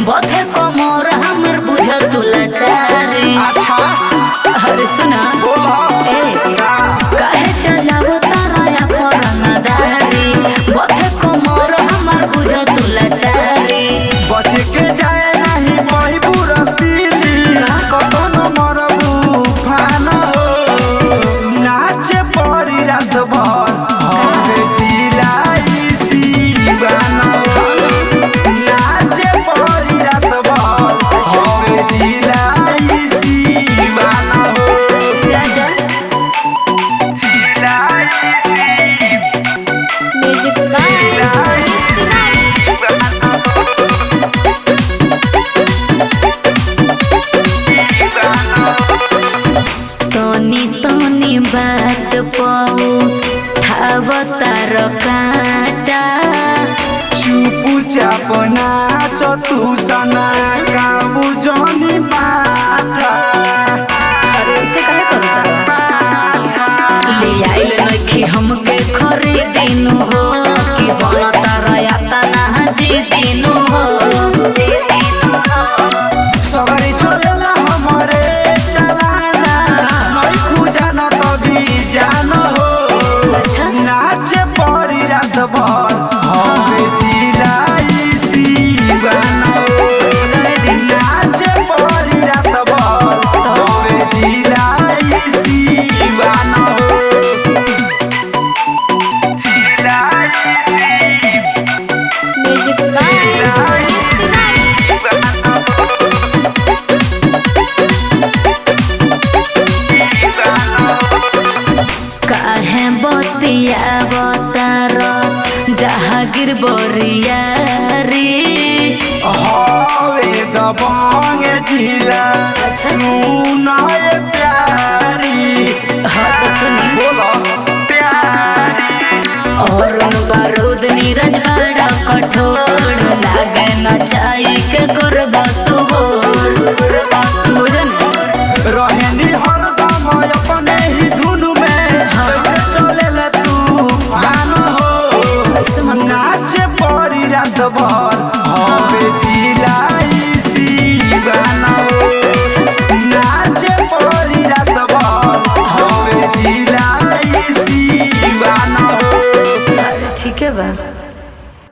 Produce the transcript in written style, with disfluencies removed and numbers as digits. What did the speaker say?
बथे कमर हमर बुझ तुला चारी। अच्छा अरे सुना काहे चलावो तारा परंगदारी बथे कमर हमर बुझ तुला चारी। बचे के जाए नहीं वही पूरा सीली कतन मरबू फान नाचे पड़ी रात भर हमें जिलाई सीवान नाचे पड़ी रात भर हमें जिलाई सीवान म्यूजिक बाय मनीष तिवारी। तनी तनी बात पाऊ ठावतार काटा चुपचाप नाच तू सना काबू जनी माथा ऐसे काहे करता ले आइल नखी हमके खरीदिनु हो कि बनता रयाता ना जीदिनु हो। सगरी चलेला हमरे चलाना नहीं खुजाना तभी जान हो नाचे पड़ी रात भर हमें जिलाई सीवान नाचे पड़ी रात भर हमें जिलाई सीवान म्यूजिक बाय मनीष तिवारी। काहे बतिया बतार जहागीर बोरिया रे हवे दबंग जिला सुनाए प्यारी हाँ तो सुनी बोलो प्यारी और बारूद नीरज बड़ा कठोर लागे न चाई के करबा तू बुझन रहनी हरदम अपने ही धुन में कैसे चलेला तू भान हो नाचे पड़ी रात भर हमें जिलाई सीवान नाचे पड़ी रात भर हमें जिलाई सीवान ठीक है बा।